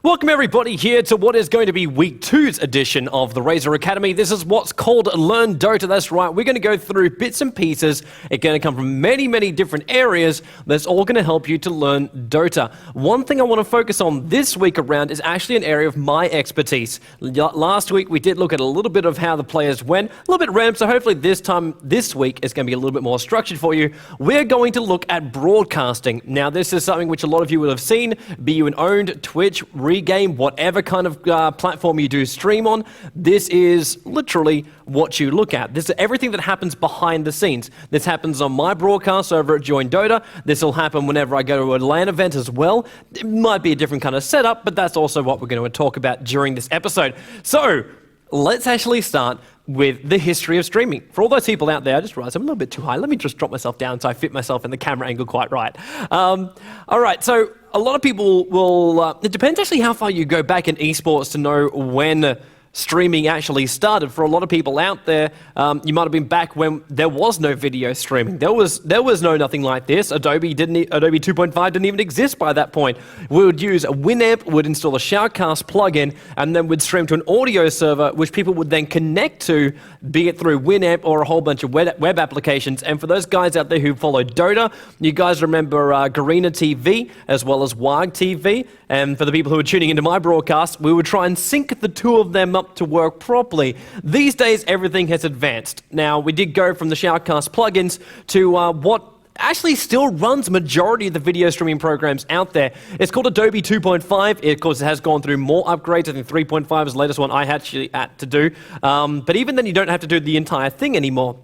Welcome everybody here to what is going to be week 2's edition of the Razer Academy. This is what's called LearnDOTA. That's right, we're going to go through bits and pieces. It's going to come from many different areas that's all going to help you to learn Dota. One thing I want to focus on this week around is actually an area of my expertise. Last week we did look at a little bit of how the players went, a little bit random, so hopefully this week is going to be a little bit more structured for you. We're going to look at broadcasting. Now this is something which a lot of you will have seen, be you an owned Twitch, Game, whatever kind of platform you do stream on, this is literally what you look at. This is everything that happens behind the scenes. This happens on my broadcast over at Join Dota. This will happen whenever I go to a LAN event as well. It might be a different kind of setup, but that's also what we're going to talk about during this episode. So let's actually start with the history of streaming. For all those people out there, I just realized I'm a little bit too high. Let me just drop myself down so I fit myself in the camera angle quite right. All right, so a lot of people will, it depends actually how far you go back in esports to know when streaming actually started. For a lot of people out there, you might have been back when there was no video streaming. There was no nothing like this. Adobe 2.5 didn't even exist by that point. We would use a Winamp, would install a Shoutcast plugin, and then would stream to an audio server, which people would then connect to, be it through Winamp or a whole bunch of web applications. And for those guys out there who follow Dota, you guys remember Garena TV as well as WAG TV. And for the people who are tuning into my broadcast, we would try and sync the two of them up to work properly. These days, everything has advanced. Now, we did go from the Shoutcast plugins to what actually still runs majority of the video streaming programs out there. It's called Adobe 2.5. It, of course, has gone through more upgrades. I think 3.5 is the latest one I actually had to do. But even then, you don't have to do the entire thing anymore.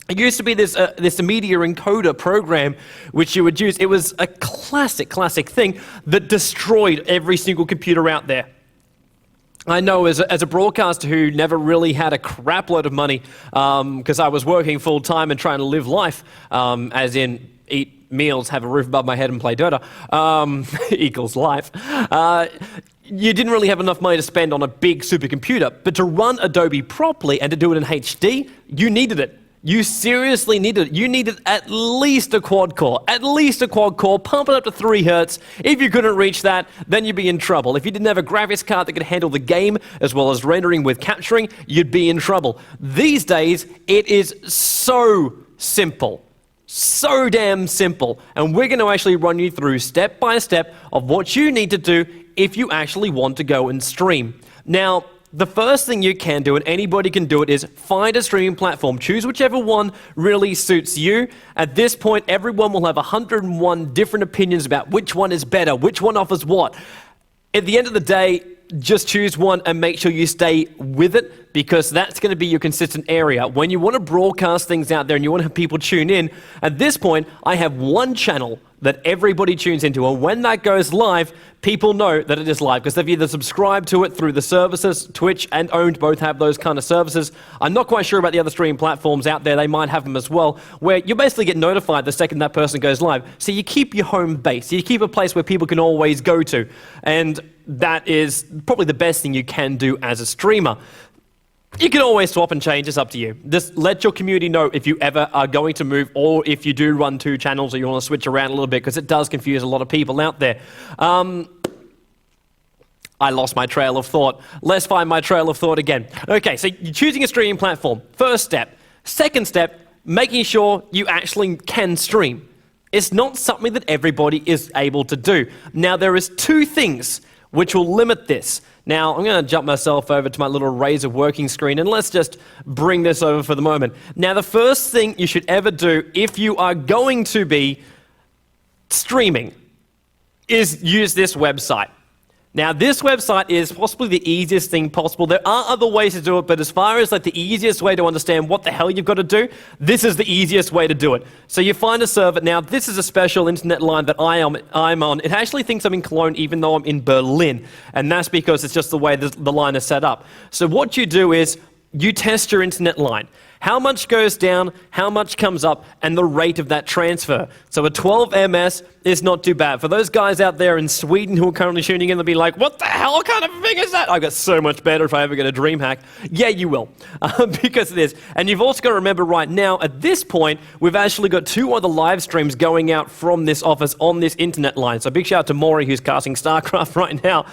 It used to be this media encoder program which you would use. It was a classic thing that destroyed every single computer out there. I know as a broadcaster who never really had a crap load of money because I was working full time and trying to live life, as in eat meals, have a roof above my head and play Dota, equals life. You didn't really have enough money to spend on a big supercomputer, but to run Adobe properly and to do it in HD, you needed it. You seriously needed it. You needed at least a quad core. At least a quad core, pump it up to 3 Hertz. If you couldn't reach that, then you'd be in trouble. If you didn't have a graphics card that could handle the game as well as rendering with capturing, you'd be in trouble. These days, it is so simple. So damn simple. And we're going to actually run you through step by step of what you need to do if you actually want to go and stream. Now, the first thing you can do, and anybody can do it, is find a streaming platform. Choose whichever one really suits you. At this point, everyone will have 101 different opinions about which one is better, which one offers what. At the end of the day, just choose one and make sure you stay with it, because that's going to be your consistent area. When you want to broadcast things out there and you want to have people tune in, at this point, I have one channel that everybody tunes into, and when that goes live, people know that it is live because they've either subscribed to it through the services. Twitch and Owned both have those kind of services. I'm not quite sure about the other streaming platforms out there. They might have them as well, where you basically get notified the second that person goes live. So you keep your home base. You keep a place where people can always go to, and that is probably the best thing you can do as a streamer. You can always swap and change, it's up to you. Just let your community know if you ever are going to move, or if you do run 2 channels or you want to switch around a little bit, because it does confuse a lot of people out there. I lost my trail of thought. Let's find my trail of thought again. Okay, so you're choosing a streaming platform. First step. Second step, making sure you actually can stream. It's not something that everybody is able to do. Now, there is 2 things which will limit this. Now, I'm going to jump myself over to my little Razer working screen, and let's just bring this over for the moment. Now, the first thing you should ever do if you are going to be streaming is use this website. Now, this website is possibly the easiest thing possible. There are other ways to do it, but as far as like the easiest way to understand what the hell you've got to do, this is the easiest way to do it. So you find a server. Now, this is a special internet line that I'm on. It actually thinks I'm in Cologne even though I'm in Berlin, and that's because it's just the way the line is set up. So what you do is you test your internet line. How much goes down, how much comes up, and the rate of that transfer. So a 12 ms is not too bad. For those guys out there in Sweden who are currently tuning in, they'll be like, what the hell kind of thing is that? I got so much better if I ever get a dream hack. Yeah, you will, because of this. And you've also got to remember right now, at this point, we've actually got 2 other live streams going out from this office on this internet line. So big shout out to Maury, who's casting StarCraft right now.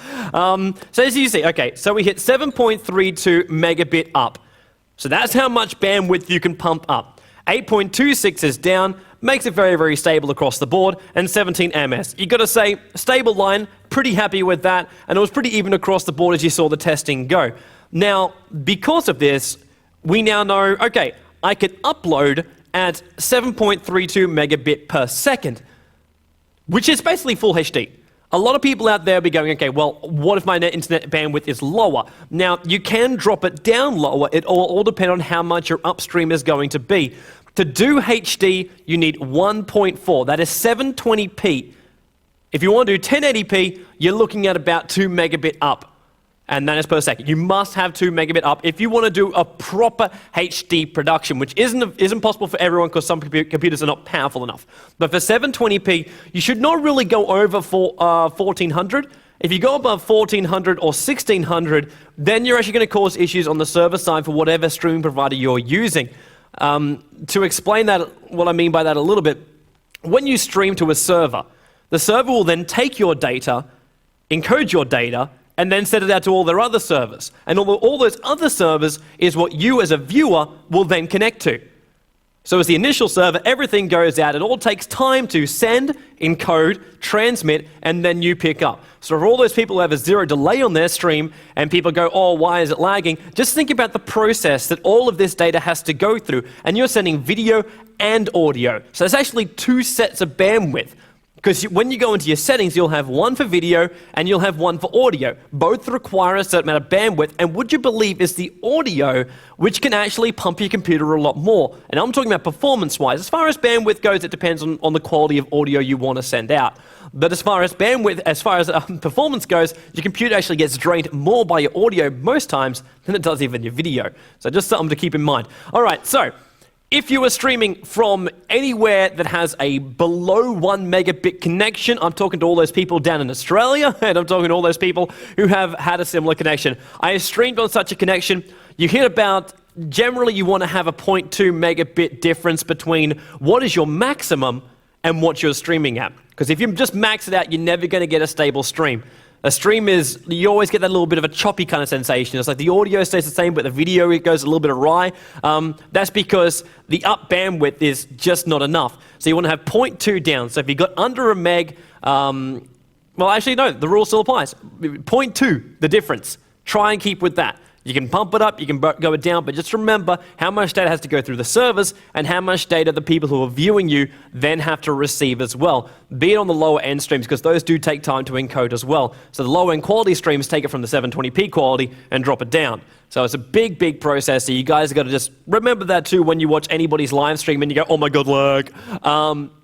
So as you see, okay, so we hit 7.32 megabit up. So that's how much bandwidth you can pump up. 8.26 is down, makes it very, very stable across the board, and 17 ms. You got to say, stable line, pretty happy with that, and it was pretty even across the board as you saw the testing go. Now, because of this, we now know, okay, I could upload at 7.32 megabit per second, which is basically full HD. A lot of people out there will be going, okay, well, what if my internet bandwidth is lower? Now, you can drop it down lower. It all depends on how much your upstream is going to be. To do HD, you need 1.4. That is 720p. If you want to do 1080p, you're looking at about 2 megabit up. And that is per second. You must have 2 megabit up if you want to do a proper HD production, which isn't possible for everyone because some computers are not powerful enough. But for 720p, you should not really go over 1400. If you go above 1400 or 1600, then you're actually going to cause issues on the server side for whatever streaming provider you're using. To explain that, what I mean by that a little bit, when you stream to a server, the server will then take your data, encode your data, and then send it out to all their other servers. And all those other servers is what you as a viewer will then connect to. So as the initial server, everything goes out. It all takes time to send, encode, transmit, and then you pick up. So for all those people who have a 0 delay on their stream, and people go, oh, why is it lagging? Just think about the process that all of this data has to go through. And you're sending video and audio. So there's actually 2 sets of bandwidth. Because when you go into your settings, you'll have one for video and you'll have one for audio. Both require a certain amount of bandwidth, and would you believe it's the audio which can actually pump your computer a lot more. And I'm talking about performance-wise. As far as bandwidth goes, it depends on the quality of audio you want to send out. But as far as bandwidth, as far as performance goes, your computer actually gets drained more by your audio most times than it does even your video. So just something to keep in mind. All right, so if you are streaming from anywhere that has a below 1 megabit connection, I'm talking to all those people down in Australia, and I'm talking to all those people who have had a similar connection. I have streamed on such a connection. You hit about, generally you want to have a 0.2 megabit difference between what is your maximum and what you're streaming at. Because if you just max it out, you're never going to get a stable stream. A stream is, you always get that little bit of a choppy kind of sensation. It's like the audio stays the same, but the video, it goes a little bit awry. That's because the up bandwidth is just not enough. So you want to have 0.2 down. So if you got under a meg, well, actually, no, the rule still applies. 0.2, the difference. Try and keep with that. You can pump it up, you can go it down, but just remember how much data has to go through the servers and how much data the people who are viewing you then have to receive as well. Be it on the lower end streams, because those do take time to encode as well. So the lower end quality streams take it from the 720p quality and drop it down. So it's a big, big process. So you guys have got to just remember that too when you watch anybody's live stream and you go, oh my God, lag.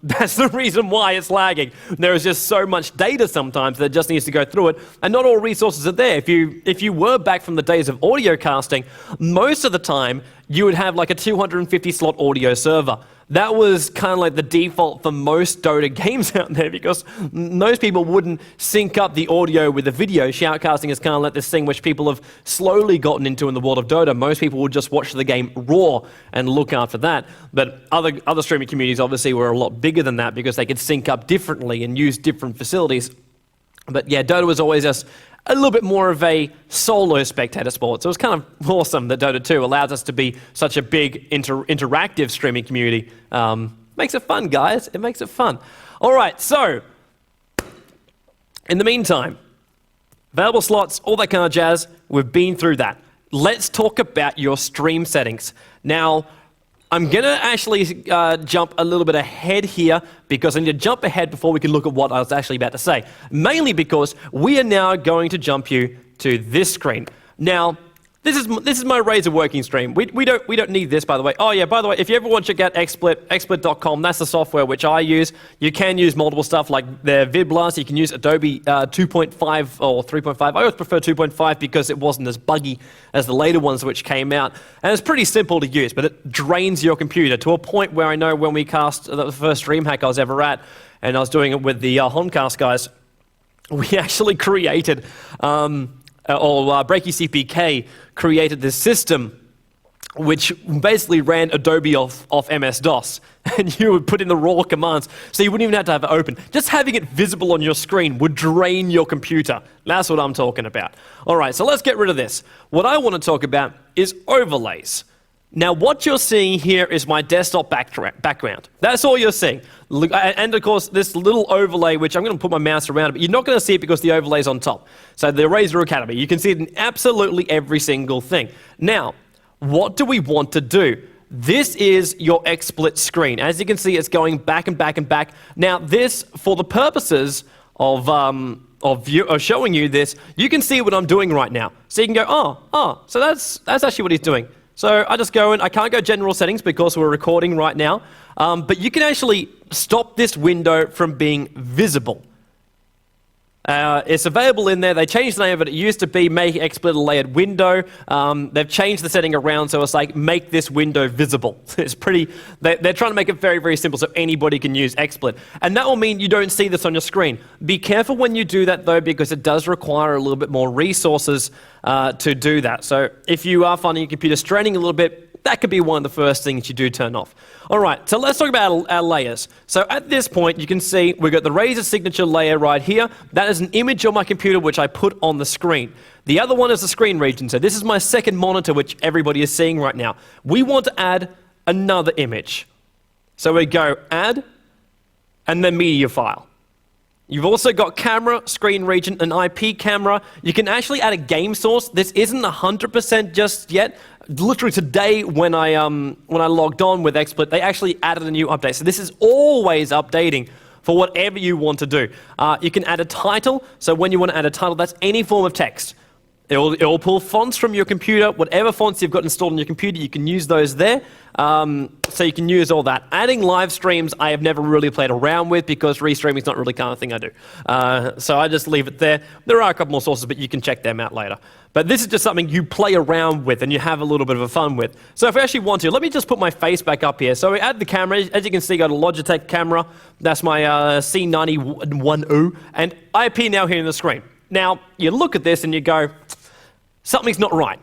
That's the reason why it's lagging. There is just so much data sometimes that just needs to go through it. And not all resources are there. If you were back from the days of audio casting, most of the time you would have like a 250 slot audio server. That was kind of like the default for most Dota games out there, because most people wouldn't sync up the audio with the video. Shoutcasting is kind of like this thing which people have slowly gotten into in the world of Dota. Most people would just watch the game raw and look after that. But other streaming communities obviously were a lot bigger than that because they could sync up differently and use different facilities. But yeah, Dota was always just a little bit more of a solo spectator sport. So it was kind of awesome that Dota 2 allows us to be such a big interactive streaming community. Makes it fun, guys. It makes it fun. All right, so in the meantime, available slots, all that kind of jazz, we've been through that. Let's talk about your stream settings. Now, I'm going to actually jump a little bit ahead here because I need to jump ahead before we can look at what I was actually about to say. Mainly because we are now going to jump you to this screen. Now, This is my Razer working stream. We don't need this, by the way. Oh yeah, by the way, if you ever want to check out XSplit.com, that's the software which I use. You can use multiple stuff like the VidBlast. You can use Adobe 2.5 or 3.5. I always prefer 2.5 because it wasn't as buggy as the later ones which came out. And it's pretty simple to use, but it drains your computer to a point where I know when we cast the first stream hack I was ever at, and I was doing it with the Honcast guys, we actually created... Breaky CPK created this system which basically ran Adobe off MS-DOS. And you would put in the raw commands, so you wouldn't even have to have it open. Just having it visible on your screen would drain your computer. That's what I'm talking about. All right, so let's get rid of this. What I want to talk about is overlays. Now, what you're seeing here is my desktop background. That's all you're seeing. And of course, this little overlay, which I'm going to put my mouse around it, but you're not going to see it because the overlay is on top. So the Razer Academy, you can see it in absolutely every single thing. Now, what do we want to do? This is your XSplit screen. As you can see, it's going back and back and back. Now, this, for the purposes of showing you this, you can see what I'm doing right now. So you can go, so that's actually what he's doing. So I just go in, I can't go general settings because we're recording right now, but you can actually stop this window from being visible. It's available in there. They changed the name of it. It used to be make XSplit a layered window. They've changed the setting around, so it's like make this window visible. It's pretty, they're trying to make it very, very simple so anybody can use XSplit. And that will mean you don't see this on your screen. Be careful when you do that though, because it does require a little bit more resources to do that. So if you are finding your computer straining a little bit, that could be one of the first things you do turn off. All right, so let's talk about our layers. So at this point, you can see we've got the Razer signature layer right here. That is an image on my computer which I put on the screen. The other one is the screen region. So this is my second monitor, which everybody is seeing right now. We want to add another image. So we go add, and then media file. You've also got camera, screen region, and IP camera. You can actually add a game source. This isn't 100% just yet. Literally today when I logged on with XSplit, they actually added a new update. So this is always updating for whatever you want to do. You can add a title. So when you want to add a title, that's any form of text. It'll pull fonts from your computer. Whatever fonts you've got installed on your computer, you can use those there. So you can use all that. Adding live streams, I have never really played around with because restreaming is not really the kind of thing I do. So I just leave it there. There are a couple more sources, but you can check them out later. But this is just something you play around with and you have a little bit of a fun with. So if I actually want to, let me just put my face back up here. So we add the camera. As you can see, got a Logitech camera. That's my C91U. And I appear now here in the screen. Now, you look at this and you go, something's not right.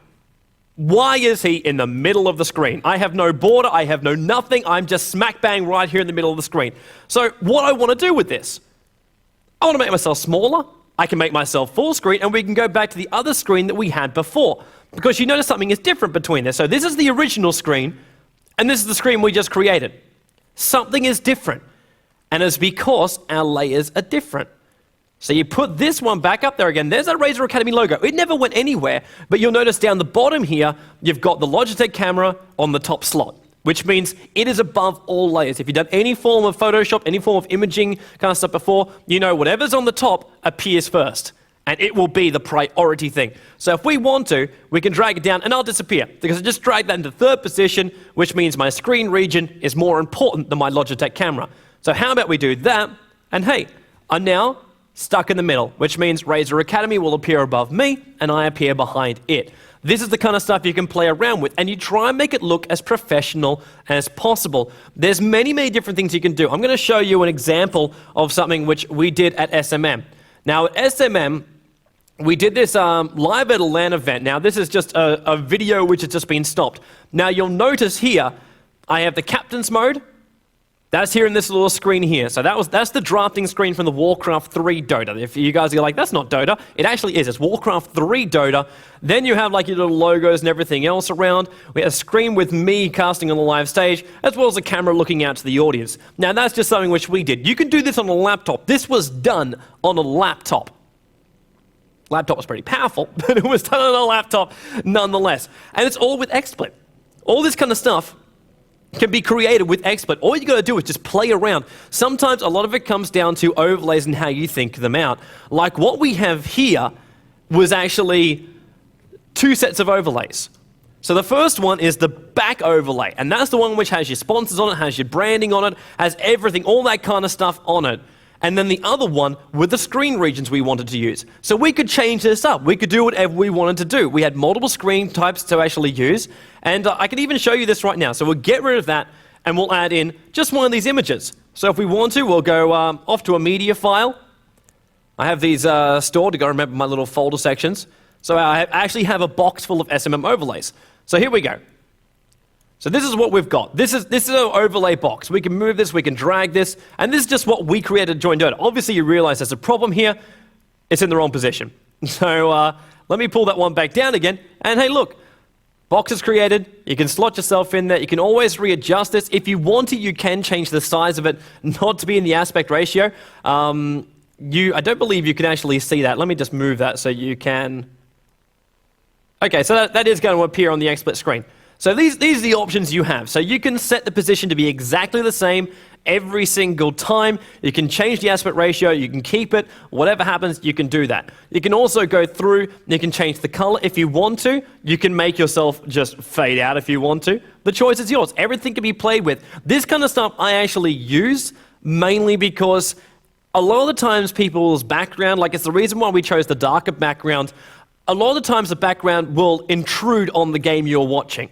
Why is he in the middle of the screen? I have no border, I have no nothing, I'm just smack bang right here in the middle of the screen. So what I want to do with this, I want to make myself smaller, I can make myself full screen, and we can go back to the other screen that we had before. Because you notice something is different between this. So this is the original screen, and this is the screen we just created. Something is different, and it's because our layers are different. So you put this one back up there again. There's that Razer Academy logo. It never went anywhere, but you'll notice down the bottom here, you've got the Logitech camera on the top slot, which means it is above all layers. If you've done any form of Photoshop, any form of imaging kind of stuff before, you know whatever's on the top appears first, and it will be the priority thing. So if we want to, we can drag it down, and I'll disappear, because I just dragged that into third position, which means my screen region is more important than my Logitech camera. So how about we do that, and hey, I'm now stuck in the middle, which means Razer Academy will appear above me and I appear behind it. This is the kind of stuff you can play around with, and you try and make it look as professional as possible. There's many, many different things you can do. I'm going to show you an example of something which we did at SMM. Now, at SMM, we did this live at a LAN event. Now, this is just a video which has just been stopped. Now, you'll notice here, I have the captain's mode. That's here in this little screen here. So that's the drafting screen from the Warcraft 3 Dota. If you guys are like, that's not Dota, it actually is. It's Warcraft 3 Dota. Then you have like your little logos and everything else around. We have a screen with me casting on the live stage, as well as a camera looking out to the audience. Now that's just something which we did. You can do this on a laptop. This was done on a laptop. Laptop was pretty powerful, but it was done on a laptop nonetheless. And it's all with XSplit. All this kind of stuff can be created with XSplit. All you got to do is just play around. Sometimes a lot of it comes down to overlays and how you think them out. Like what we have here was actually two sets of overlays. So the first one is the back overlay, and that's the one which has your sponsors on it, has your branding on it, has everything, all that kind of stuff on it. And then the other one were the screen regions we wanted to use. So we could change this up. We could do whatever we wanted to do. We had multiple screen types to actually use, and I can even show you this right now. So we'll get rid of that, and we'll add in just one of these images. So if we want to, we'll go off to a media file. I have these stored to go remember my little folder sections. So I actually have a box full of SMM overlays. So here we go. So this is what we've got. This is our overlay box. We can move this, we can drag this, and this is just what we created to LearnDOTA. Obviously, you realize there's a problem here. It's in the wrong position. So let me pull that one back down again. And hey, look, box is created. You can slot yourself in there. You can always readjust this. If you want to, you can change the size of it not to be in the aspect ratio. I don't believe you can actually see that. Let me just move that so you can. Okay, so that is going to appear on the XSplit screen. So these are the options you have. So you can set the position to be exactly the same every single time. You can change the aspect ratio, you can keep it, whatever happens, you can do that. You can also go through, you can change the color if you want to. You can make yourself just fade out if you want to. The choice is yours. Everything can be played with. This kind of stuff I actually use mainly because a lot of the times people's background, like it's the reason why we chose the darker background, a lot of the times the background will intrude on the game you're watching.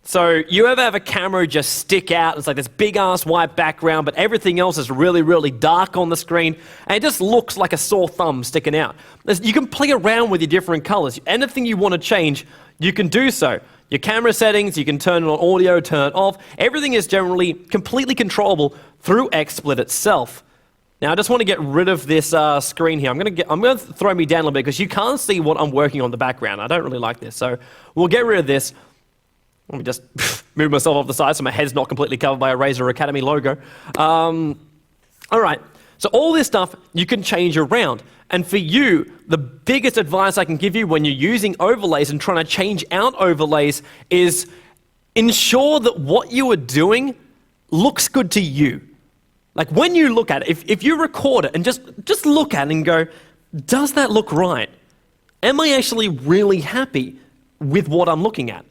So you ever have a camera just stick out, it's like this big ass white background, but everything else is really, really dark on the screen, and it just looks like a sore thumb sticking out. You can play around with your different colors. Anything you want to change, you can do so. Your camera settings, you can turn on audio, turn it off. Everything is generally completely controllable through XSplit itself. Now, I just want to get rid of this screen here. I'm going to throw me down a little bit because you can't see what I'm working on in the background. I don't really like this. So we'll get rid of this. Let me just move myself off the side so my head's not completely covered by a Razer Academy logo. All right. So all this stuff you can change around. And for you, the biggest advice I can give you when you're using overlays and trying to change out overlays is ensure that what you are doing looks good to you. Like when you look at it, if you record it and just look at it and go, does that look right? Am I actually really happy with what I'm looking at?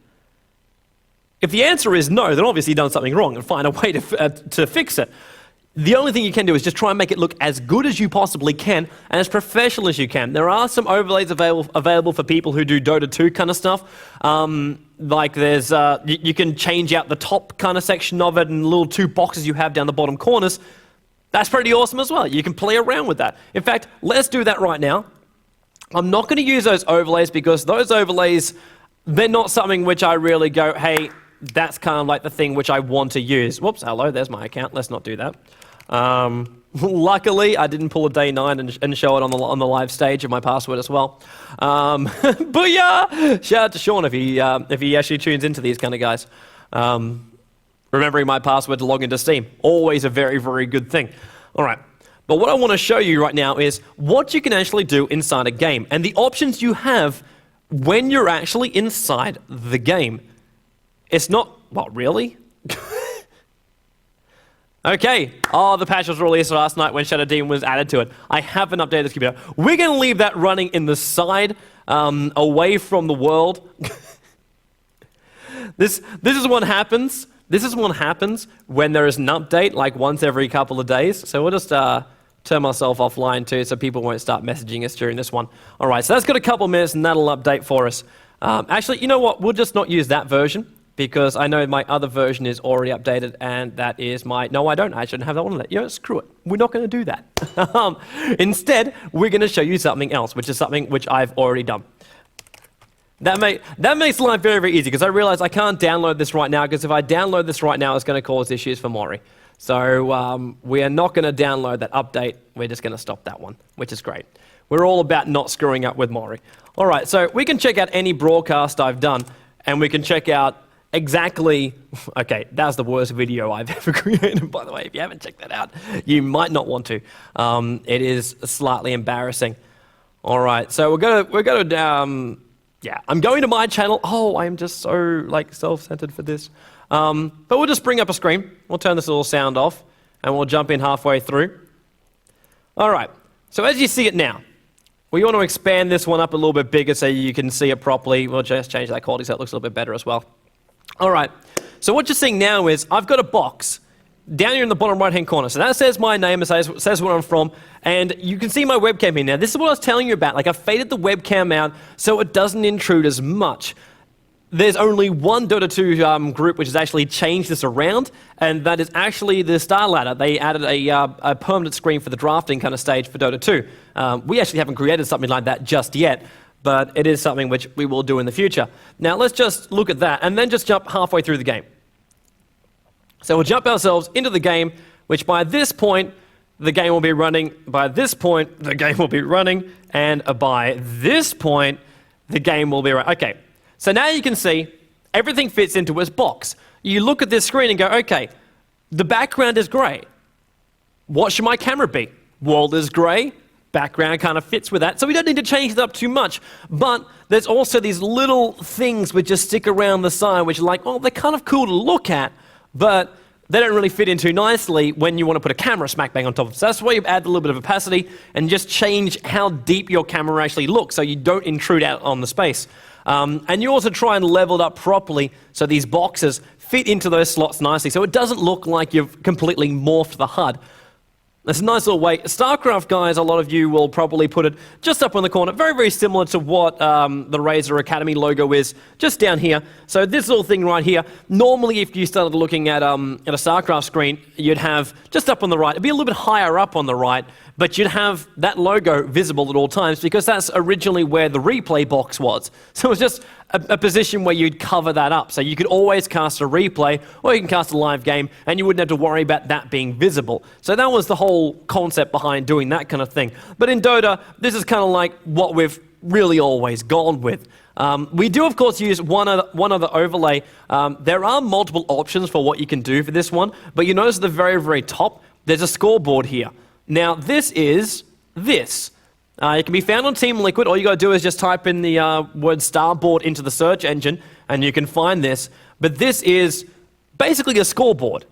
If the answer is no, then obviously you've done something wrong and find a way to fix it. The only thing you can do is just try and make it look as good as you possibly can and as professional as you can. There are some overlays available for people who do Dota 2 kind of stuff. Like there's, you can change out the top kind of section of it and the little two boxes you have down the bottom corners. That's pretty awesome as well. You can play around with that. In fact, let's do that right now. I'm not going to use those overlays because those overlays, they're not something which I really go, hey, that's kind of like the thing which I want to use. Whoops, hello, there's my account. Let's not do that. Luckily, I didn't pull a day 9 and show it on the live stage of my password as well. Booyah! Shout out to Sean if he actually tunes into these kind of guys. Remembering my password to log into Steam, always a very, very good thing. All right, but what I want to show you right now is what you can actually do inside a game and the options you have when you're actually inside the game. It's not, what, really? Okay, the patch was released last night when Shadow Demon was added to it. I haven't updated this computer. We're going to leave that running in the side, away from the world. This is what happens. This is what happens when there is an update, like once every couple of days. So we'll just turn myself offline too, so people won't start messaging us during this one. All right, so that's got a couple minutes, and that'll update for us. Actually, you know what? We'll just not use that version, because I know my other version is already updated, and that is my... No, I don't. I shouldn't have that one on there. You know, screw it. We're not going to do that. Instead, we're going to show you something else, which is something which I've already done. That makes life very, very easy, because I realize I can't download this right now, because if I download this right now, it's going to cause issues for Maury. So we are not going to download that update. We're just going to stop that one, which is great. We're all about not screwing up with Maury. All right, so we can check out any broadcast I've done, and we can check out exactly, okay, that was the worst video I've ever created, by the way. If you haven't checked that out, you might not want to. It is slightly embarrassing. All right, so we're gonna yeah, I'm going to my channel. Oh, I am just so like self-centered for this. But we'll just bring up a screen. We'll turn this little sound off, and we'll jump in halfway through. All right, so as you see it now, We want to expand this one up a little bit bigger so you can see it properly. We'll just change that quality so it looks a little bit better as well. All right, so what you're seeing now is I've got a box down here in the bottom right-hand corner. So that says my name, it says where I'm from, and you can see my webcam here. Now, this is what I was telling you about. Like, I faded the webcam out so it doesn't intrude as much. There's only one Dota 2 group which has actually changed this around, and that is actually the Star Ladder. They added a permanent screen for the drafting kind of stage for Dota 2. We actually haven't created something like that just yet, but it is something which we will do in the future. Now, let's just look at that, and then just jump halfway through the game. So we'll jump ourselves into the game, which by this point, the game will be running. By this point, the game will be running, and by this point, the game will be running. Okay. So now you can see everything fits into its box. You look at this screen and go, okay, the background is grey. What should my camera be? World is grey, background kind of fits with that, so we don't need to change it up too much. But there's also these little things which just stick around the side, which are like, oh, they're kind of cool to look at, but they don't really fit in too nicely when you want to put a camera smack bang on top of it. So that's why you add a little bit of opacity and just change how deep your camera actually looks so you don't intrude out on the space. And you also try and level it up properly so these boxes fit into those slots nicely so it doesn't look like you've completely morphed the HUD. That's a nice little way. StarCraft guys, a lot of you will probably put it just up in the corner, very, very similar to what the Razer Academy logo is, just down here. So this little thing right here, normally if you started looking at a StarCraft screen, you'd have just up on the right, it'd be a little bit higher up on the right, but you'd have that logo visible at all times because that's originally where the replay box was. So it was just a position where you'd cover that up. So you could always cast a replay or you can cast a live game and you wouldn't have to worry about that being visible. So that was the whole concept behind doing that kind of thing. But in Dota, this is kind of like what we've really always gone with. We do, of course, use one other overlay. There are multiple options for what you can do for this one, but you notice at the very, very top, there's a scoreboard here. Now, this is this. It can be found on Team Liquid. All you got to do is just type in the word starboard into the search engine, and you can find this. But this is basically a scoreboard.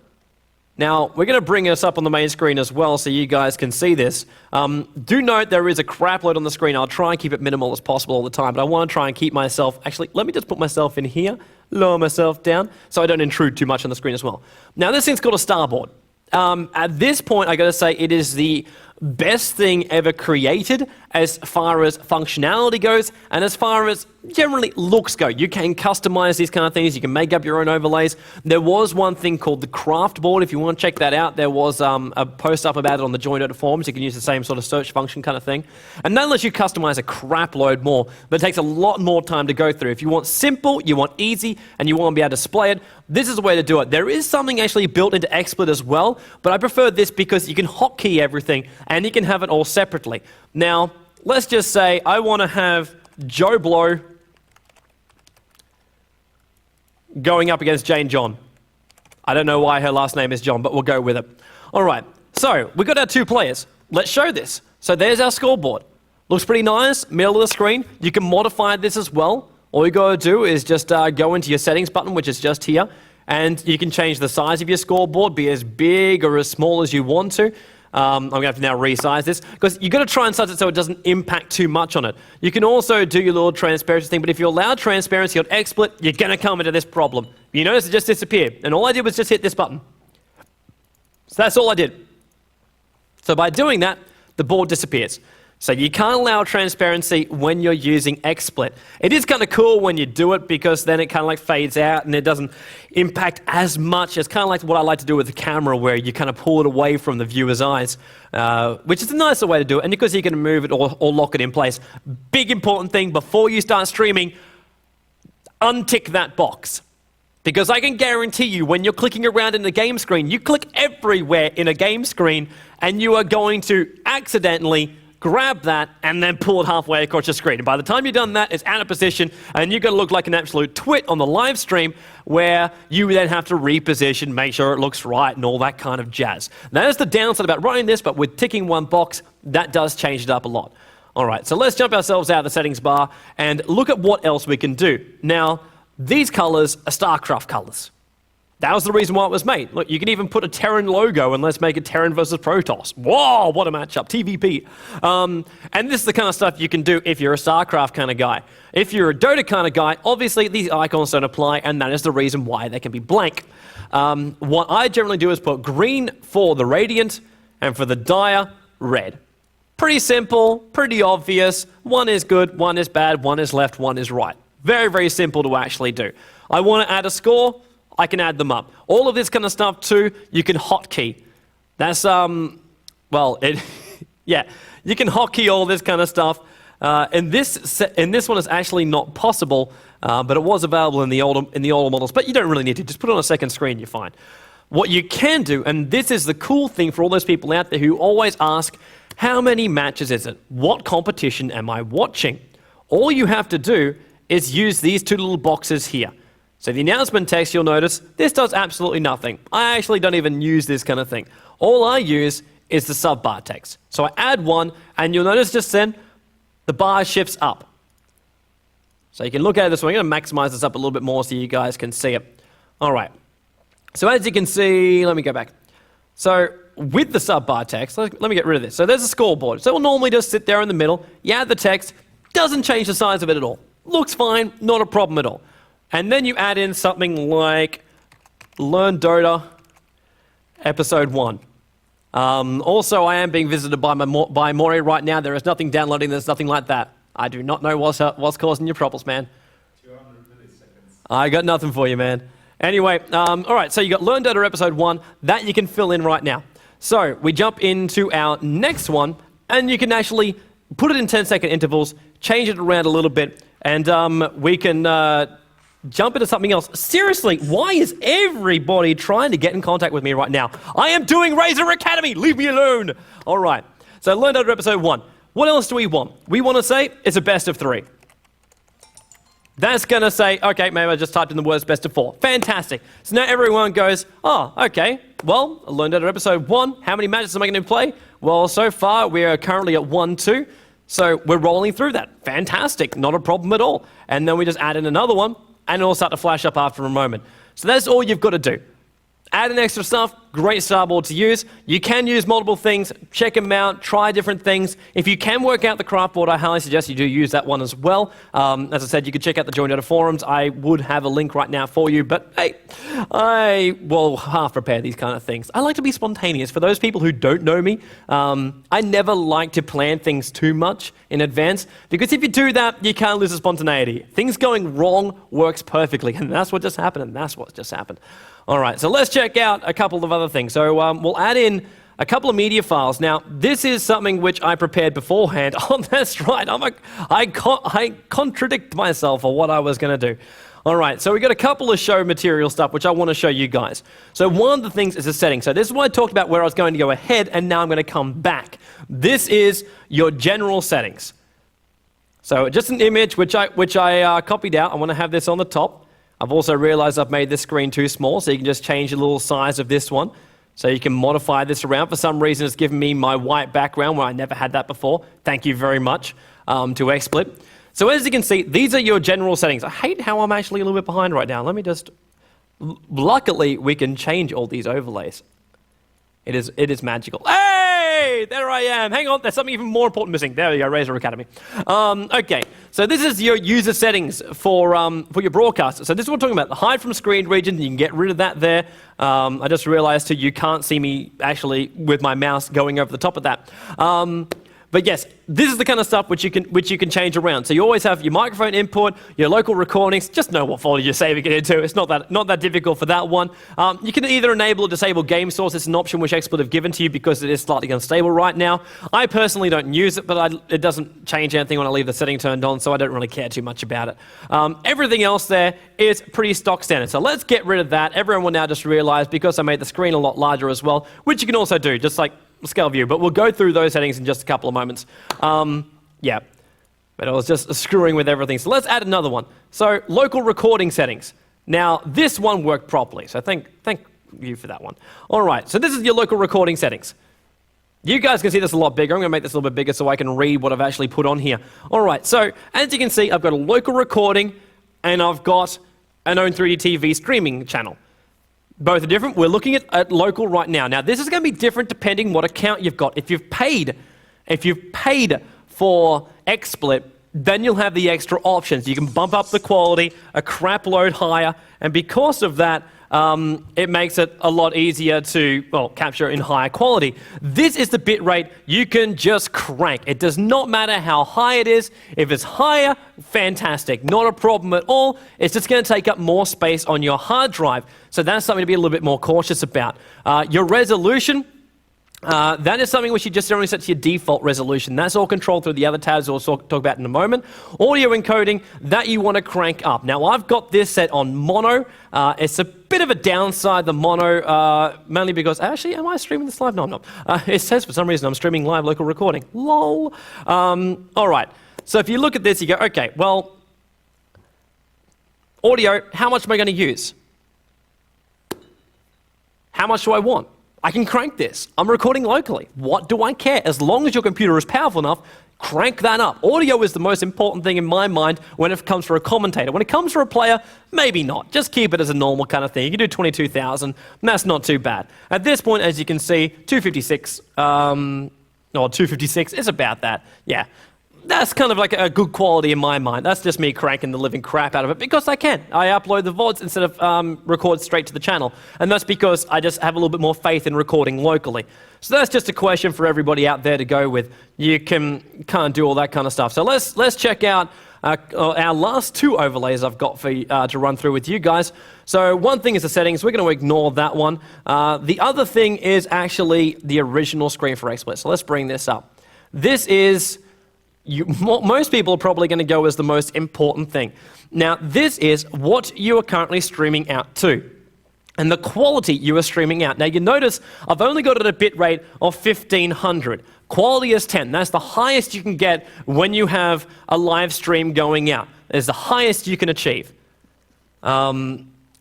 Now, we're going to bring us up on the main screen as well so you guys can see this. Do note there is a crap load on the screen. I'll try and keep it minimal as possible all the time, but I want to try and keep myself... Actually, let me just put myself in here, lower myself down, so I don't intrude too much on the screen as well. Now, this thing's called a starboard. At this point, I got to say it is the best thing ever created as far as functionality goes and as far as generally looks go. You can customize these kind of things. You can make up your own overlays. There was one thing called the craft board. If you want to check that out, there was a post up about it on the LearnDOTA forums. You can use the same sort of search function kind of thing. And that lets you customize a crap load more, but it takes a lot more time to go through. If you want simple, you want easy, and you want to be able to display it, this is the way to do it. There is something actually built into XSplit as well, but I prefer this because you can hotkey everything and you can have it all separately. Now, let's just say I want to have Joe Blow going up against Jane John. I don't know why her last name is John, but we'll go with it. All right, so we've got our two players. Let's show this. So there's our scoreboard. Looks pretty nice, middle of the screen. You can modify this as well. All you got to do is just go into your settings button, which is just here, and you can change the size of your scoreboard, be as big or as small as you want to. I'm going to have to now resize this because you've got to try and size it so it doesn't impact too much on it. You can also do your little transparency thing, but if you allow transparency on XSplit, you're going to come into this problem. You notice it just disappeared, and all I did was just hit this button. So that's all I did. So by doing that, the board disappears. So you can't allow transparency when you're using XSplit. It is kind of cool when you do it because then it kind of like fades out and it doesn't impact as much. It's kind of like what I like to do with the camera where you kind of pull it away from the viewer's eyes, which is a nicer way to do it. And because you can move it or lock it in place. Big important thing before you start streaming, untick that box. Because I can guarantee you when you're clicking around in the game screen, you click everywhere in a game screen and you are going to accidentally grab that and then pull it halfway across your screen. And by the time you've done that, it's out of position and you're going to look like an absolute twit on the live stream where you then have to reposition, make sure it looks right and all that kind of jazz. That is the downside about running this, but with ticking one box, that does change it up a lot. All right, so let's jump ourselves out of the settings bar and look at what else we can do. Now, these colors are StarCraft colors. That was the reason why it was made. Look, you can even put a Terran logo and let's make it Terran versus Protoss. Whoa, what a matchup, TVP. And this is the kind of stuff you can do if you're a StarCraft kind of guy. If you're a Dota kind of guy, obviously these icons don't apply, and that is the reason why they can be blank. What I generally do is put green for the Radiant, and for the Dire, red. Pretty simple, pretty obvious. One is good, one is bad, one is left, one is right. Very, very simple to actually do. I want to add a score, I can add them up. All of this kind of stuff too, you can hotkey. That's, well, yeah, you can hotkey all this kind of stuff. In this one, it's actually not possible, but it was available in the older models. But you don't really need to. Just put it on a second screen, you're fine. What you can do, and this is the cool thing for all those people out there who always ask, how many matches is it? What competition am I watching? All you have to do is use these two little boxes here. So the announcement text, you'll notice, this does absolutely nothing. I actually don't even use this kind of thing. All I use is the sub bar text. So I add one, and you'll notice just then, the bar shifts up. So you can look at this one. I'm going to maximize this up a little bit more so you guys can see it. All right. So as you can see, let me go back. So with the sub bar text, let me get rid of this. So there's a scoreboard. So it will normally just sit there in the middle. You add the text, doesn't change the size of it at all. Looks fine, not a problem at all. And then you add in something like LearnDOTA Episode 1. Also, I am being visited by Maury right now. There is nothing downloading. There's nothing like that. I do not know what's causing your problems, man. 200 milliseconds. I got nothing for you, man. Anyway, all right, so you got LearnDOTA Episode 1. That you can fill in right now. So we jump into our next one, and you can actually put it in 10-second intervals, change it around a little bit, and we can jump into something else. Seriously, why is everybody trying to get in contact with me right now? I am doing Razer Academy. Leave me alone. All right. So LearnDOTA Episode 1. What else do we want? We want to say it's a best of 3. That's going to say, okay, maybe I just typed in the words best of 4. Fantastic. So now everyone goes, oh, okay, well, LearnDOTA Episode 1. How many matches am I going to play? Well, so far we are currently at 1-2. So we're rolling through that. Fantastic. Not a problem at all. And then we just add in another one, and it'll start to flash up after a moment. So that's all you've got to do. Add in extra stuff, great starboard to use. You can use multiple things, check them out, try different things. If you can work out the craft board, I highly suggest you do use that one as well. As I said, you can check out the LearnDOTA forums. I would have a link right now for you, but hey, I will half prepare these kind of things. I like to be spontaneous. For those people who don't know me, I never like to plan things too much in advance, because if you do that, you can't lose the spontaneity. Things going wrong works perfectly, and that's what just happened, and that's what just happened. All right, so let's check out a couple of other things. So we'll add in a couple of media files. Now, this is something which I prepared beforehand. Oh, that's right. I contradict myself on what I was going to do. All right, so we got a couple of show material stuff, which I want to show you guys. So one of the things is the settings. So this is what I talked about where I was going to go ahead, and now I'm going to come back. This is your general settings. So just an image, which I copied out. I want to have this on the top. I've also realized I've made this screen too small, so you can just change the little size of this one. So you can modify this around. For some reason, it's given me my white background where I never had that before. Thank you very much to XSplit. So as you can see, these are your general settings. I hate how I'm actually a little bit behind right now. Let me just... Luckily, we can change all these overlays. It is magical. Hey, there I am. Hang on, there's something even more important missing. There we go, Razer Academy. Okay, so this is your user settings for your broadcaster. So this is what we're talking about. The hide from screen region, you can get rid of that there. I just realized too, you can't see me actually with my mouse going over the top of that. But yes, this is the kind of stuff which you can change around. So you always have your microphone input, your local recordings. Just know what folder you're saving it into. It's not that difficult for that one. You can either enable or disable game source. It's an option which XSplit have given to you because it is slightly unstable right now. I personally don't use it, but it doesn't change anything when I leave the setting turned on, so I don't really care too much about it. Everything else there is pretty stock standard. So let's get rid of that. Everyone will now just realize, because I made the screen a lot larger as well, which you can also do, just like scale view, but we'll go through those settings in just a couple of moments. Yeah, but I was just screwing with everything. So let's add another one. So local recording settings. Now, this one worked properly, so thank you for that one. All right, so this is your local recording settings. You guys can see this a lot bigger. I'm going to make this a little bit bigger so I can read what I've actually put on here. All right, so as you can see, I've got a local recording, and I've got an own 3D TV streaming channel. Both are different. We're looking at local right now. Now, this is going to be different depending what account you've got. If you've paid for XSplit, then you'll have the extra options. You can bump up the quality a crap load higher, and because of that, it makes it a lot easier to, well, capture in higher quality. This is the bit rate you can just crank. It does not matter how high it is. If it's higher, fantastic. Not a problem at all. It's just going to take up more space on your hard drive. So that's something to be a little bit more cautious about. Your resolution, that is something which you just generally set to your default resolution. That's all controlled through the other tabs we'll talk about in a moment. Audio encoding, that you want to crank up. Now, I've got this set on mono. It's a bit of a downside, the mono, mainly because, actually, am I streaming this live? No, I'm not. It says for some reason I'm streaming live local recording. Lol. All right. So if you look at this, you go, okay, well, audio, how much am I going to use? How much do I want? I can crank this. I'm recording locally. What do I care? As long as your computer is powerful enough, crank that up. Audio is the most important thing in my mind when it comes for a commentator. When it comes for a player, maybe not. Just keep it as a normal kind of thing. You can do 22,000, and that's not too bad. At this point, as you can see, 256, or 256 is about that. Yeah. That's kind of like a good quality in my mind. That's just me cranking the living crap out of it because I can. I upload the VODs instead of record straight to the channel. And that's because I just have a little bit more faith in recording locally. So that's just a question for everybody out there to go with. You can't do all that kind of stuff. So let's check out our last two overlays I've got for to run through with you guys. So one thing is the settings. We're going to ignore that one. The other thing is actually the original screen for XSplit. So let's bring this up. This is... most people are probably going to go as the most important thing. Now, this is what you are currently streaming out to and the quality you are streaming out. Now, you notice I've only got it at a bit rate of 1500. Quality is 10. That's the highest you can get when you have a live stream going out. It's the highest you can achieve.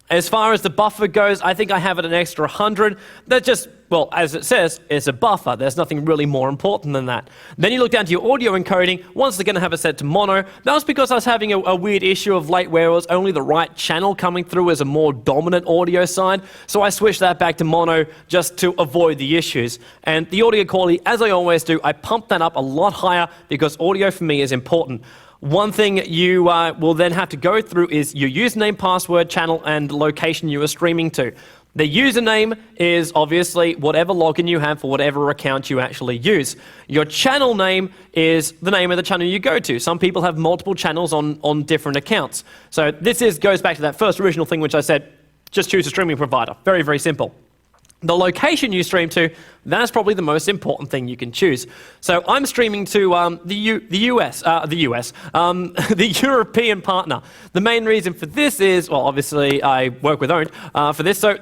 As far as the buffer goes, I think I have it an extra 100. That just, well, as it says, it's a buffer. There's nothing really more important than that. Then you look down to your audio encoding. Once again, I have it set to mono. That was because I was having a weird issue of late where it was only the right channel coming through as a more dominant audio side. So I switched that back to mono just to avoid the issues. And the audio quality, as I always do, I pump that up a lot higher because audio for me is important. One thing you will then have to go through is your username, password, channel, and location you are streaming to. The username is obviously whatever login you have for whatever account you actually use. Your channel name is the name of the channel you go to. Some people have multiple channels on different accounts. So this goes back to that first original thing which I said, just choose a streaming provider. Very, very simple. The location you stream to, that's probably the most important thing you can choose. So I'm streaming to the European partner. The main reason for this is, well, obviously I work with Owned for this, so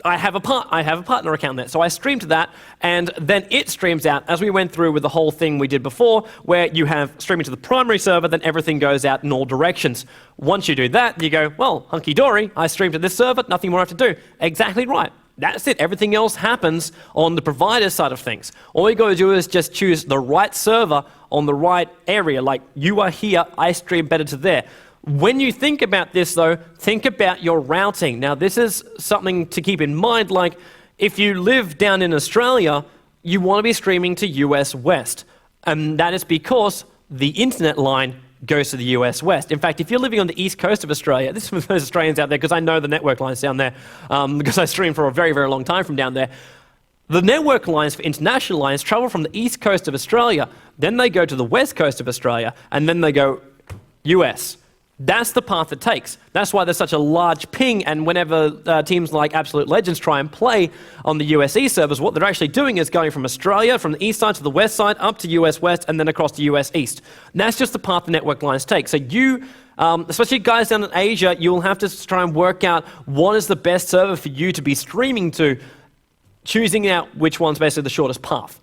I have a partner account there. So I stream to that, and then it streams out, as we went through with the whole thing we did before, where you have streaming to the primary server, then everything goes out in all directions. Once you do that, you go, well, hunky-dory, I stream to this server, nothing more I have to do. Exactly right. That's it. Everything else happens on the provider side of things. All you got to do is just choose the right server on the right area. Like, you are here, I stream better to there. When you think about this, though, think about your routing. Now, this is something to keep in mind. Like, if you live down in Australia, you want to be streaming to US West. And that is because the internet line goes to the US West. In fact, if you're living on the east coast of Australia, this is for those Australians out there, because I know the network lines down there, because I streamed for a very, very long time from down there. The network lines for international lines travel from the east coast of Australia, then they go to the west coast of Australia, and then they go US. That's the path it takes. That's why there's such a large ping, and whenever teams like Absolute Legends try and play on the USE servers, what they're actually doing is going from Australia, from the east side to the west side, up to US West, and then across to US East. And that's just the path the network lines take. So you, especially guys down in Asia, you'll have to try and work out what is the best server for you to be streaming to, choosing out which one's basically the shortest path.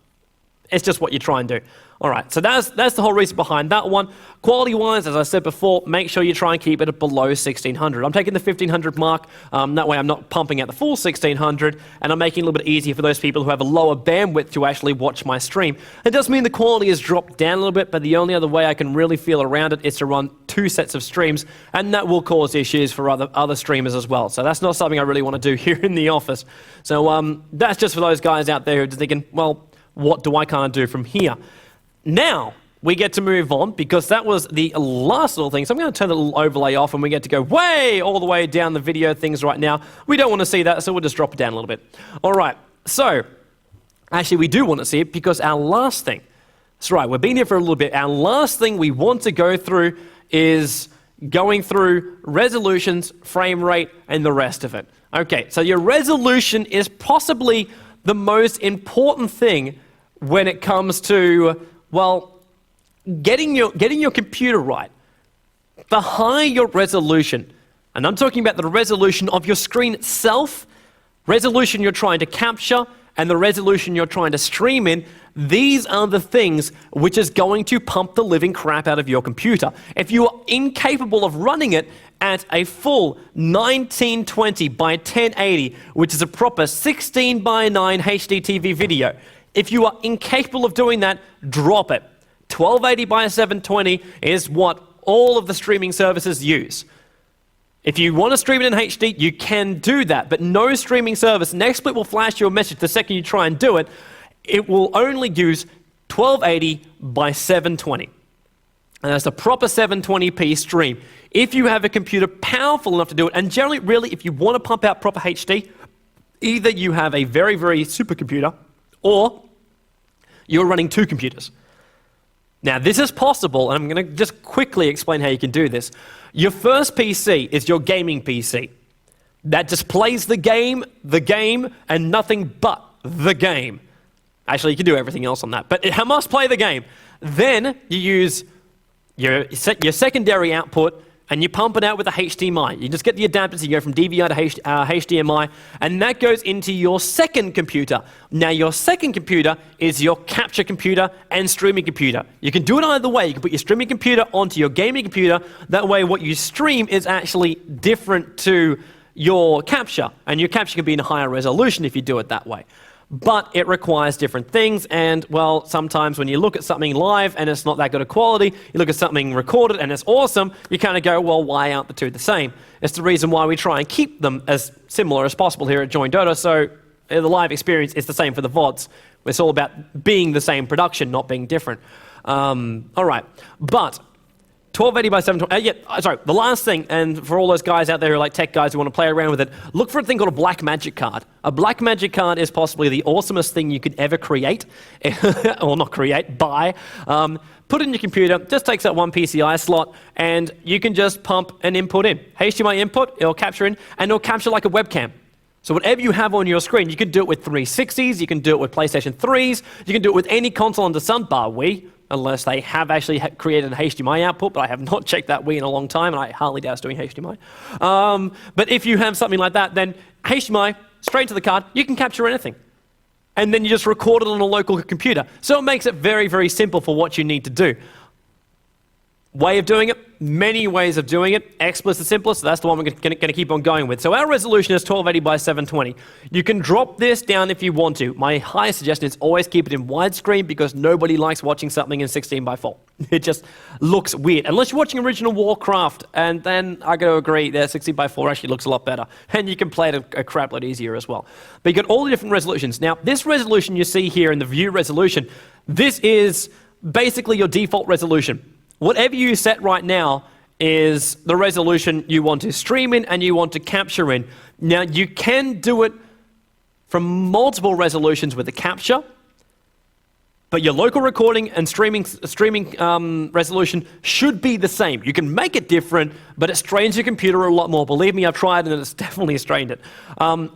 It's just what you try and do. All right, so that's the whole reason behind that one. Quality-wise, as I said before, make sure you try and keep it at below 1600. I'm taking the 1500 mark. That way I'm not pumping out the full 1600, and I'm making it a little bit easier for those people who have a lower bandwidth to actually watch my stream. It does mean the quality has dropped down a little bit, but the only other way I can really feel around it is to run 2 sets of streams, and that will cause issues for other streamers as well. So that's not something I really want to do here in the office. So that's just for those guys out there who are thinking, well, what do I kind of do from here? Now, we get to move on because that was the last little thing. So I'm going to turn the little overlay off and we get to go way all the way down the video things right now. We don't want to see that, so we'll just drop it down a little bit. All right, so actually we do want to see it because our last thing, that's right, we've been here for a little bit. Our last thing we want to go through is going through resolutions, frame rate, and the rest of it. Okay, so your resolution is possibly the most important thing when it comes to, well, getting your computer right. The higher your resolution, and I'm talking about the resolution of your screen itself, resolution you're trying to capture, and the resolution you're trying to stream in, these are the things which is going to pump the living crap out of your computer. If you are incapable of running it at a full 1920 by 1080, which is a proper 16 by 9 HD TV video, if you are incapable of doing that, drop it. 1280 by 720 is what all of the streaming services use. If you want to stream it in HD, you can do that, but no streaming service, NextSplit will flash you a message the second you try and do it. It will only use 1280 by 720. And that's a proper 720p stream. If you have a computer powerful enough to do it, and generally, really, if you want to pump out proper HD, either you have a very, very supercomputer, or you're running 2 computers. Now, this is possible, and I'm going to just quickly explain how you can do this. Your first PC is your gaming PC. That displays the game, and nothing but the game. Actually, you can do everything else on that, but it must play the game. Then you use your secondary output, and you pump it out with a HDMI. You just get the adapters, you go from DVI to HDMI, and that goes into your second computer. Now, your second computer is your capture computer and streaming computer. You can do it either way. You can put your streaming computer onto your gaming computer. That way, what you stream is actually different to your capture, and your capture can be in a higher resolution if you do it that way. But it requires different things, and well, sometimes when you look at something live and it's not that good a quality, you look at something recorded and it's awesome, you kind of go, well, why aren't the two the same? It's the reason why we try and keep them as similar as possible here at LearnDOTA, so the live experience is the same for the VODs. It's all about being the same production, not being different. All right, but 1280 by 720, the last thing, and for all those guys out there who are like tech guys who want to play around with it, look for a thing called a Blackmagic card. A Blackmagic card is possibly the awesomest thing you could ever create, or not create, buy. Put it in your computer, just takes up one PCI slot, and you can just pump an input in. HDMI input, it'll capture in, and it'll capture like a webcam. So whatever you have on your screen, you can do it with 360s, you can do it with PlayStation 3s, you can do it with any console under sun, bar Wii, unless they have actually created an HDMI output, but I have not checked that Wii in a long time, and I hardly doubt it's doing HDMI. But if you have something like that, then HDMI, straight to the card, you can capture anything. And then you just record it on a local computer. So it makes it very, very simple for what you need to do. Way of doing it, many ways of doing it. XSplit is the simplest, so that's the one we're going to keep on going with. So our resolution is 1280 by 720. You can drop this down if you want to. My highest suggestion is always keep it in widescreen because nobody likes watching something in 16 by 4. It just looks weird. Unless you're watching original Warcraft, and then I got to agree, that 16 by 4 actually looks a lot better. And you can play it a crap lot easier as well. But you got all the different resolutions. Now, this resolution you see here in the view resolution, this is basically your default resolution. Whatever you set right now is the resolution you want to stream in and you want to capture in. Now, you can do it from multiple resolutions with the capture, but your local recording and streaming resolution should be the same. You can make it different, but it strains your computer a lot more. Believe me, I've tried and it's definitely strained it.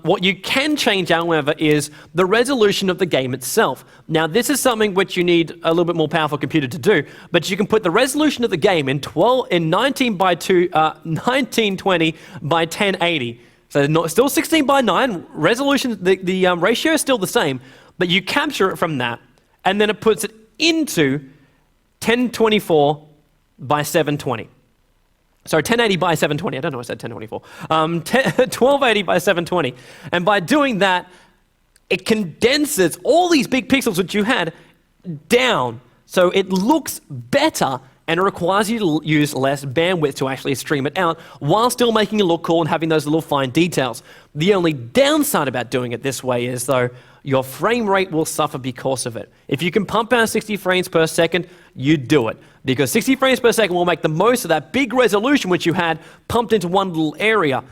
What you can change, however, is the resolution of the game itself. Now, this is something which you need a little bit more powerful computer to do, but you can put the resolution of the game in 1920 by 1080. So still 16 by 9, resolution, the ratio is still the same, but you capture it from that, and then it puts it into 1024 by 720. Sorry, 1080 by 720. I don't know why I said 1024. 1280 by 720. And by doing that, it condenses all these big pixels that you had down. So it looks better and it requires you to use less bandwidth to actually stream it out while still making it look cool and having those little fine details. The only downside about doing it this way is, though, your frame rate will suffer because of it. If you can pump out 60 frames per second, you do it. Because 60 frames per second will make the most of that big resolution which you had pumped into one little area.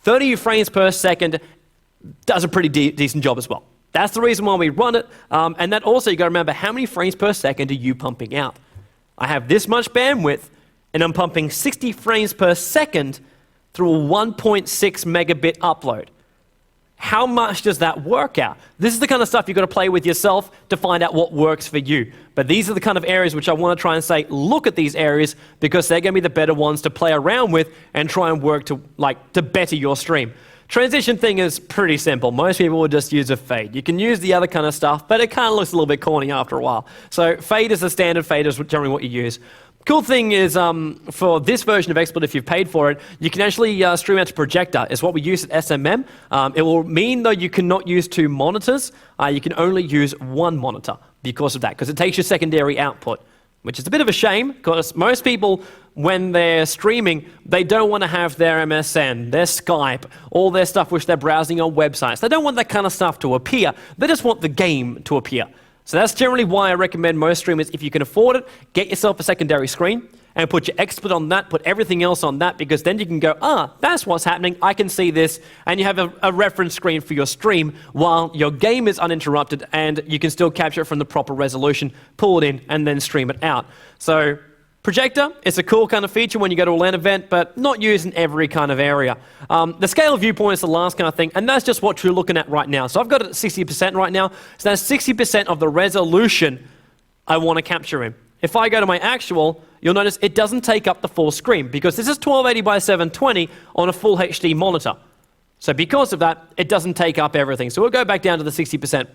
30 frames per second does a pretty decent job as well. That's the reason why we run it. And that also, you got to remember, how many frames per second are you pumping out? I have this much bandwidth, and I'm pumping 60 frames per second through a 1.6 megabit upload. How much does that work out? This is the kind of stuff you've got to play with yourself to find out what works for you. But these are the kind of areas which I want to try and say, look at these areas, because they're going to be the better ones to play around with and try and work to better your stream. Transition thing is pretty simple. Most people would just use a fade. You can use the other kind of stuff, but it kind of looks a little bit corny after a while. So fade is the standard, fade is generally what you use. Cool thing is, for this version of XSplit, if you've paid for it, you can actually stream out to projector. It's what we use at SMM. It will mean, though, you cannot use 2 monitors. You can only use 1 monitor because of that, because it takes your secondary output, which is a bit of a shame, because most people, when they're streaming, they don't want to have their MSN, their Skype, all their stuff which they're browsing on websites. They don't want that kind of stuff to appear. They just want the game to appear. So that's generally why I recommend most streamers, if you can afford it, get yourself a secondary screen and put your XSplit on that, put everything else on that, because then you can go, that's what's happening, I can see this, and you have a reference screen for your stream while your game is uninterrupted, and you can still capture it from the proper resolution, pull it in, and then stream it out. So projector, it's a cool kind of feature when you go to a LAN event, but not used in every kind of area. The scale viewpoint is the last kind of thing, and that's just what you're looking at right now. So I've got it at 60% right now, so that's 60% of the resolution I want to capture in. If I go to my actual, you'll notice it doesn't take up the full screen, because this is 1280 by 720 on a full HD monitor. So because of that, it doesn't take up everything. So we'll go back down to the 60%.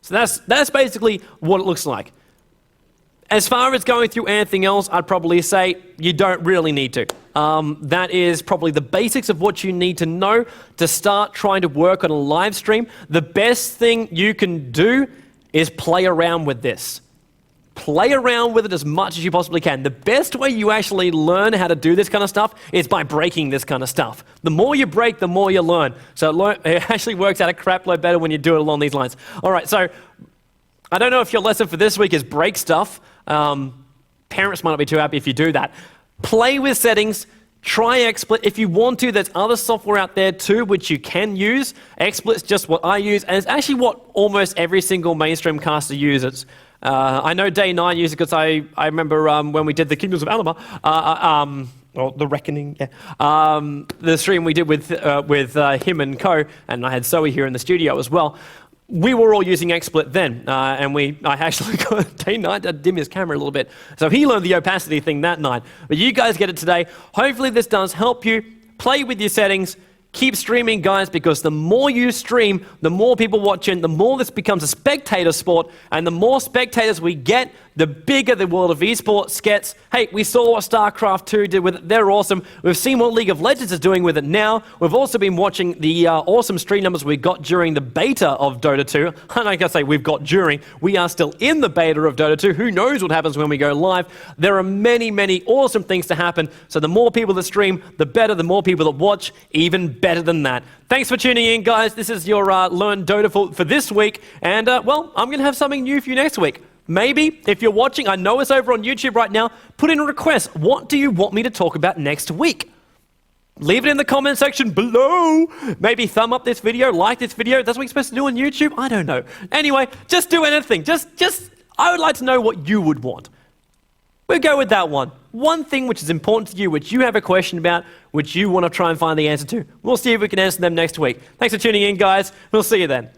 So that's basically what it looks like. As far as going through anything else, I'd probably say you don't really need to. That is probably the basics of what you need to know to start trying to work on a live stream. The best thing you can do is play around with this. Play around with it as much as you possibly can. The best way you actually learn how to do this kind of stuff is by breaking this kind of stuff. The more you break, the more you learn. So it actually works out a crap load better when you do it along these lines. All right, so I don't know if your lesson for this week is break stuff. Parents might not be too happy if you do that. Play with settings. Try XSplit. If you want to, there's other software out there too which you can use. XSplit's just what I use, and it's actually what almost every single mainstream caster uses. I know Day 9 uses it because I remember when we did the Kingdoms of Amalur, or The Reckoning, yeah. The stream we did with him and co, and I had Zoe here in the studio as well. We were all using XSplit then, and I actually got Day 9 to dim his camera a little bit. So he learned the opacity thing that night. But you guys get it today. Hopefully this does help you. Play with your settings. Keep streaming, guys, because the more you stream, the more people watching, the more this becomes a spectator sport, and the more spectators we get, the bigger the world of esports gets. Hey, we saw what StarCraft 2 did with it. They're awesome. We've seen what League of Legends is doing with it now. We've also been watching the awesome stream numbers we got during the beta of Dota 2. And like I say, we've got during. We are still in the beta of Dota 2. Who knows what happens when we go live? There are many, many awesome things to happen. So the more people that stream, the better. The more people that watch, even better than that. Thanks for tuning in, guys. This is your LearnDOTA for this week. And, well, I'm going to have something new for you next week. Maybe, if you're watching, I know it's over on YouTube right now, put in a request. What do you want me to talk about next week? Leave it in the comment section below. Maybe thumb up this video, like this video. That's what you're supposed to do on YouTube? I don't know. Anyway, just do anything. I would like to know what you would want. We'll go with that one. One thing which is important to you, which you have a question about, which you want to try and find the answer to. We'll see if we can answer them next week. Thanks for tuning in, guys. We'll see you then.